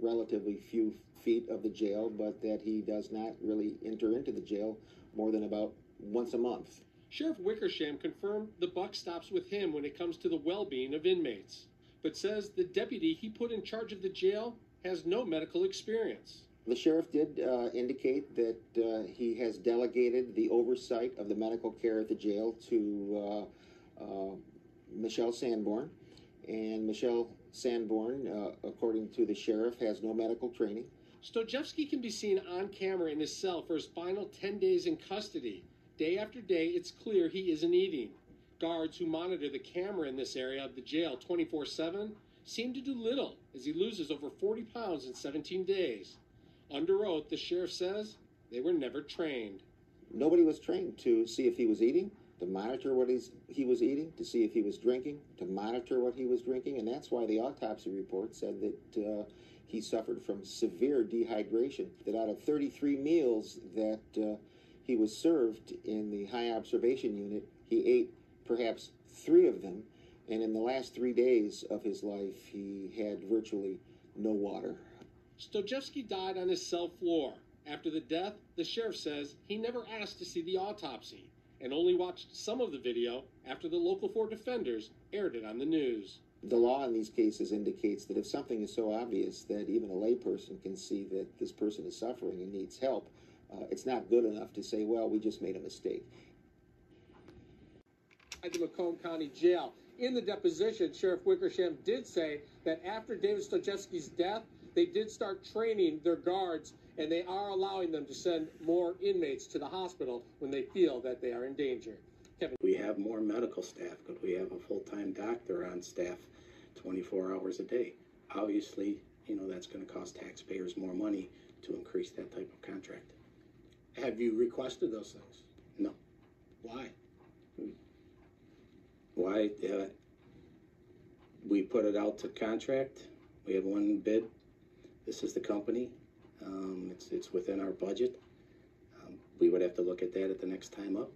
relatively few feet of the jail, but that he does not really enter into the jail more than about once a month. Sheriff Wickersham confirmed the buck stops with him when it comes to the well-being of inmates, but says the deputy he put in charge of the jail has no medical experience. The sheriff did indicate that he has delegated the oversight of the medical care at the jail to Michelle Sanborn, and Michelle Sanborn, according to the sheriff, has no medical training. Stojewski can be seen on camera in his cell for his final 10 days in custody. Day after day, it's clear he isn't eating. Guards who monitor the camera in this area of the jail 24/7 seem to do little as he loses over 40 pounds in 17 days. Under oath, the sheriff says they were never trained. Nobody was trained to see if he was eating, to monitor what he was eating, to see if he was drinking, to monitor what he was drinking, and that's why the autopsy report said that he suffered from severe dehydration, that out of 33 meals that he was served in the high observation unit, he ate perhaps 3 of them, and in the last 3 days of his life, he had virtually no water. Stojewski died on his cell floor. After the death, the sheriff says he never asked to see the autopsy and only watched some of the video after the Local 4 defenders aired it on the news. The law in these cases indicates that if something is so obvious that even a layperson can see that this person is suffering and needs help, it's not good enough to say, well, we just made a mistake. At the Macomb County Jail, in the deposition, Sheriff Wickersham did say that after David Stojewski's death, they did start training their guards, and they are allowing them to send more inmates to the hospital when they feel that they are in danger. Kevin. We have more medical staff. Could we have a full-time doctor on staff 24 hours a day? Obviously, that's going to cost taxpayers more money to increase that type of contract. Have you requested those things? No. Why? Why? We put it out to contract. We had one bid. This is the company. It's within our budget. We would have to look at that at the next time up.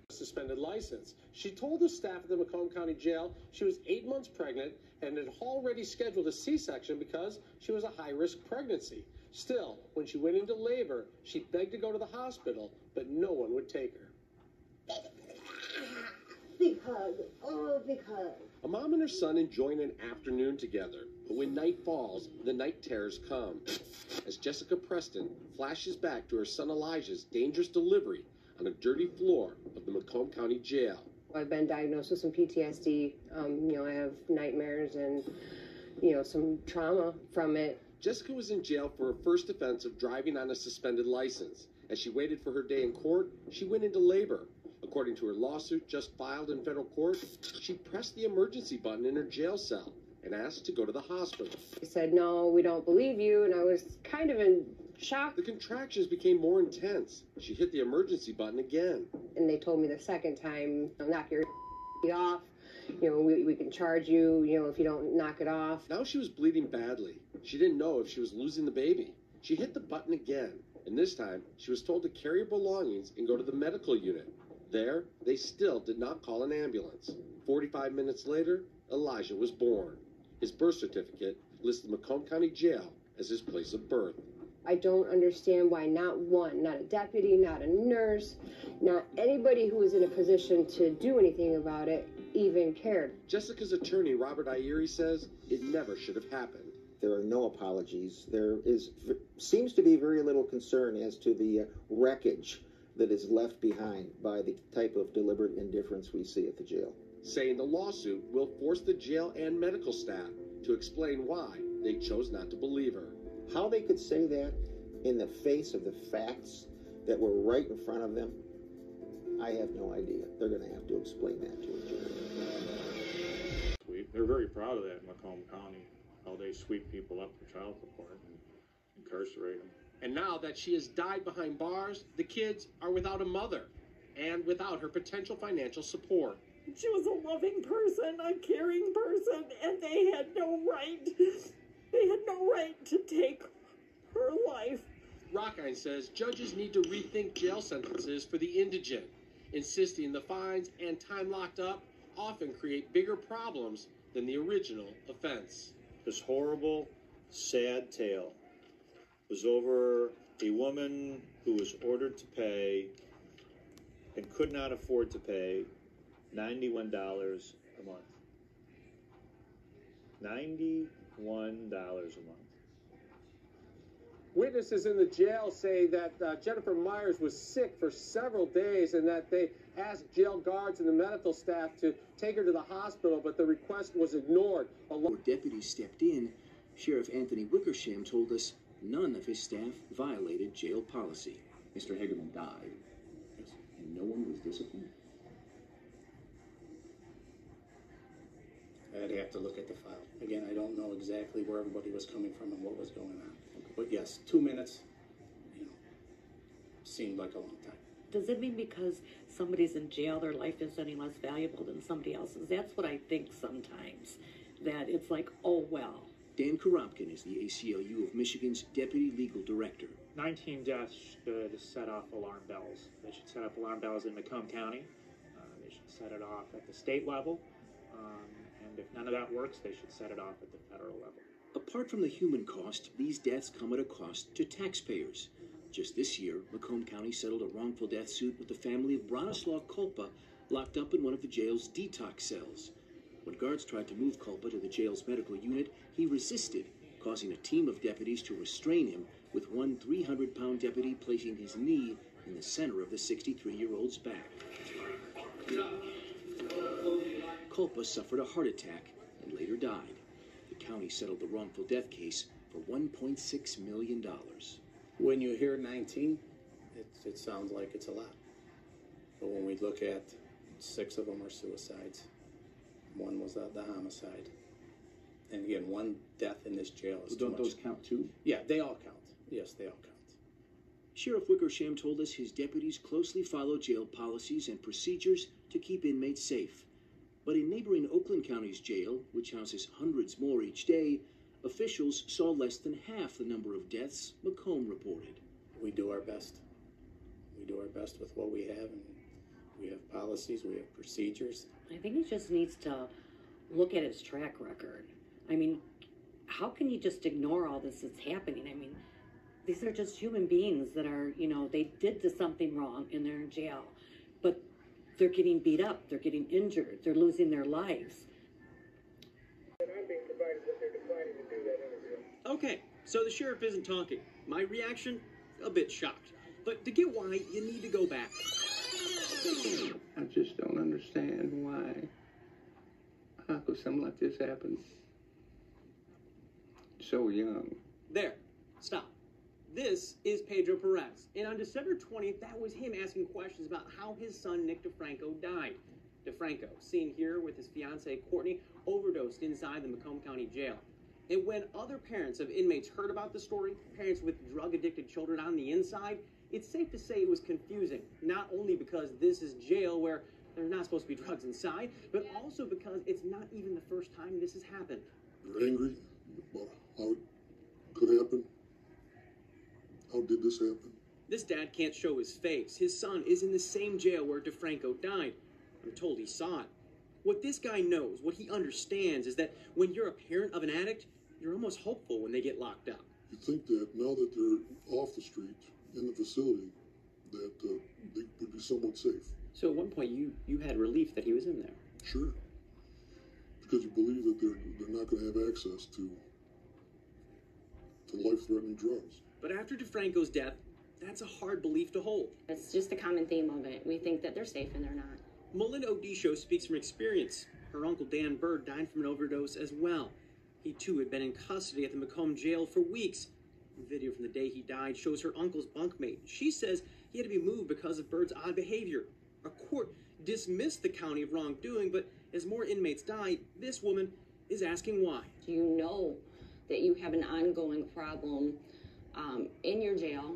Suspended license. She told the staff at the Macomb County Jail she was 8 months pregnant and had already scheduled a C-section because she was a high-risk pregnancy. Still, when she went into labor, she begged to go to the hospital, but no one would take her. Because. A mom and her son enjoying an afternoon together, but when night falls, the night terrors come. As Jessica Preston flashes back to her son Elijah's dangerous delivery on a dirty floor of the Macomb County Jail. I've been diagnosed with some PTSD. I have nightmares and, some trauma from it. Jessica was in jail for her first offense of driving on a suspended license. As she waited for her day in court, she went into labor. According to her lawsuit just filed in federal court, she pressed the emergency button in her jail cell and asked to go to the hospital. They said, no, we don't believe you, and I was kind of in shock. The contractions became more intense. She hit the emergency button again. And they told me the second time, knock your off. We can charge you, if you don't knock it off. Now she was bleeding badly. She didn't know if she was losing the baby. She hit the button again, and this time she was told to carry her belongings and go to the medical unit. There, they still did not call an ambulance. 45 minutes later, Elijah was born. His birth certificate listed Macomb County Jail as his place of birth. I don't understand why not one, not a deputy, not a nurse, not anybody who was in a position to do anything about it even cared. Jessica's attorney, Robert Ieri, says it never should have happened. There are no apologies. There seems to be very little concern as to the wreckage that is left behind by the type of deliberate indifference we see at the jail. Saying the lawsuit will force the jail and medical staff to explain why they chose not to believe her. How they could say that in the face of the facts that were right in front of them, I have no idea. They're going to have to explain that to a jury. They're very proud of that in Macomb County, how they sweep people up for child support and incarcerate them. And now that she has died behind bars, the kids are without a mother and without her potential financial support. She was a loving person, a caring person, and they had no right. They had no right to take her life. Rockine says judges need to rethink jail sentences for the indigent, insisting the fines and time locked up often create bigger problems than the original offense. This horrible, sad tale was over a woman who was ordered to pay and could not afford to pay $91 a month. $91 a month. Witnesses in the jail say that Jennifer Myers was sick for several days and that they asked jail guards and the medical staff to take her to the hospital, but the request was ignored. Before deputies stepped in, Sheriff Anthony Wickersham told us none of his staff violated jail policy. Mr. Hagerman died, and no one was disciplined. I'd have to look at the file. Again, I don't know exactly where everybody was coming from and what was going on. But yes, 2 minutes, seemed like a long time. Does it mean because somebody's in jail, their life is any less valuable than somebody else's? That's what I think sometimes, that it's like, oh, well. Dan Koropkin is the ACLU of Michigan's Deputy Legal Director. 19 deaths should set off alarm bells. They should set off alarm bells in Macomb County. They should set it off at the state level. And if none of that works, they should set it off at the federal level. Apart from the human cost, these deaths come at a cost to taxpayers. Just this year, Macomb County settled a wrongful death suit with the family of Bronislaw Kulpa, locked up in one of the jail's detox cells. When guards tried to move Kulpa to the jail's medical unit, he resisted, causing a team of deputies to restrain him, with one 300-pound deputy placing his knee in the center of the 63-year-old's back. Kulpa suffered a heart attack and later died. The county settled the wrongful death case for $1.6 million. When you hear 19, it sounds like it's a lot. But when we look at 6 of them are suicides, 1 was the homicide. And again, 1 death in this jail is too much. Don't those count too? Yeah, they all count. Yes, they all count. Sheriff Wickersham told us his deputies closely follow jail policies and procedures to keep inmates safe. But in neighboring Oakland County's jail, which houses hundreds more each day, officials saw less than half the number of deaths Macomb reported. We do our best. We do our best with what we have, and we have policies, we have procedures. I think he just needs to look at his track record. I mean, how can you just ignore all this that's happening? I mean, these are just human beings that are, they did something wrong and they're in jail. But they're getting beat up, they're getting injured, they're losing their lives. Okay, so the sheriff isn't talking. My reaction? A bit shocked. But to get why, you need to go back. I just don't understand why. How could something like this happen so young? There. Stop. This is Pedro Perez. And on December 20th, that was him asking questions about how his son, Nick DeFranco, died. DeFranco, seen here with his fiancée, Courtney, overdosed inside the Macomb County Jail. And when other parents of inmates heard about the story, parents with drug-addicted children on the inside, it's safe to say it was confusing. Not only because this is jail where there's not supposed to be drugs inside, but also because it's not even the first time this has happened. You're angry about how it could happen? How did this happen? This dad can't show his face. His son is in the same jail where DeFranco died. I'm told he saw it. What this guy knows, what he understands, is that when you're a parent of an addict, you're almost hopeful when they get locked up. You think that now that they're off the street, in the facility, that they would be somewhat safe. So at one point, you had relief that he was in there? Sure. Because you believe that they're not going to have access to life-threatening drugs. But after DeFranco's death, that's a hard belief to hold. It's just the common theme of it. We think that they're safe and they're not. Melinda Odisho speaks from experience. Her uncle Dan Bird died from an overdose as well. He too had been in custody at the Macomb jail for weeks. Video from the day he died shows her uncle's bunkmate. She says he had to be moved because of Bird's odd behavior. A court dismissed the county of wrongdoing, but as more inmates die, this woman is asking why. You know that you have an ongoing problem in your jail.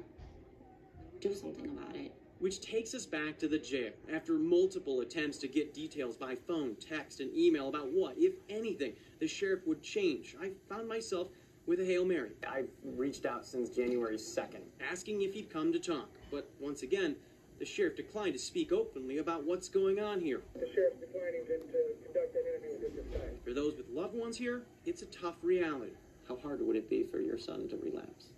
Do something about it. Which takes us back to the jail. After multiple attempts to get details by phone, text, and email about what, if anything, the sheriff would change, I found myself with a Hail Mary. I've reached out since January 2nd. Asking if he'd come to talk. But once again, The sheriff declined to speak openly about what's going on here. The sheriff's declining to conduct an interview at this time. For those with loved ones here, it's a tough reality. How hard would it be for your son to relapse?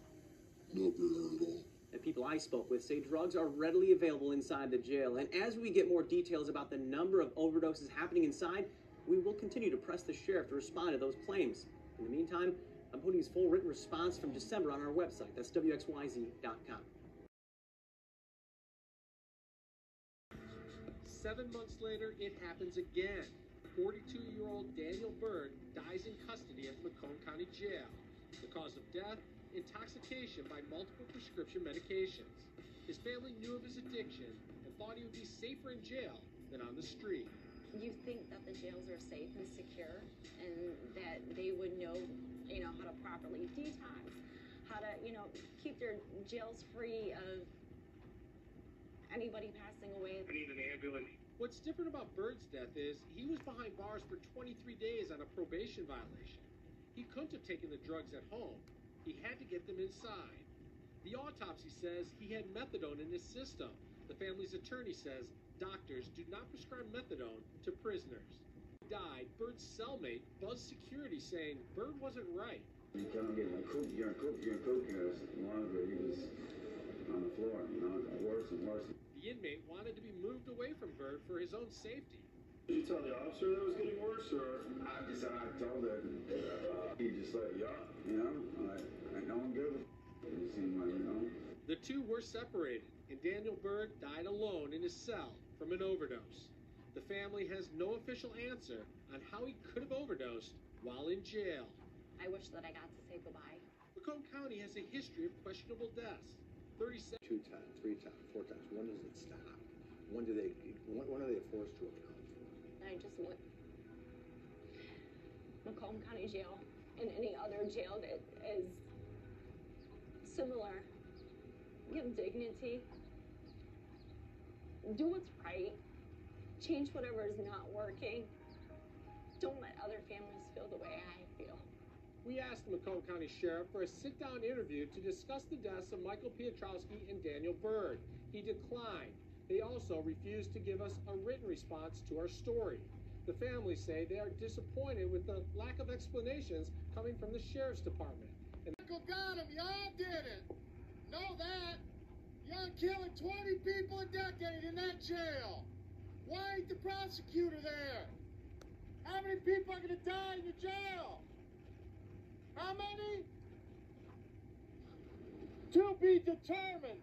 Not very hard at all. The people I spoke with say drugs are readily available inside the jail, and as we get more details about the number of overdoses happening inside, we will continue to press the sheriff to respond to those claims. In the meantime, I'm putting his full written response from December on our website. That's WXYZ.com. 7 months later, it happens again. 42-year-old Daniel Byrd dies in custody at Macomb County Jail. The cause of death, intoxication by multiple prescription medications. His family knew of his addiction and thought he would be safer in jail than on the street. You think that the jails are safe and secure and that they would know, how to properly detox, how to, keep their jails free of anybody passing away. I need an ambulance. What's different about Byrd's death is he was behind bars for 23 days on a probation violation. He couldn't have taken the drugs at home. He had to get them inside. The autopsy says he had methadone in his system. The family's attorney says doctors do not prescribe methadone to prisoners. He died. Byrd's cellmate buzzed security saying Byrd wasn't right. You tell him, you're cook, you're cook, longer he was on the floor, worse and worse. The inmate wanted to be moved away from Byrd for his own safety. Did you tell the officer that it was getting worse, or I told her, he just let you up, like no one good. It seemed like, The two were separated, and Daniel Byrd died alone in his cell from an overdose. The family has no official answer on how he could have overdosed while in jail. I wish that I got to say goodbye. Macomb County has a history of questionable deaths. 37. 2 times, 3 times, 4 times. When does it stop? When are they forced to account? I just want Macomb County Jail and any other jail that is similar. Give dignity. Do what's right. Change whatever is not working. Don't let other families feel the way I feel. We asked the Macomb County Sheriff for a sit-down interview to discuss the deaths of Michael Piotrowski and Daniel Byrd. He declined. They also refused to give us a written response to our story. The families say they are disappointed with the lack of explanations coming from the Sheriff's Department. Michael got him. Y'all did it. Know that. Y'all killing 20 people a decade in that jail. Why ain't the prosecutor there? How many people are going to die in the jail? How many? To be determined.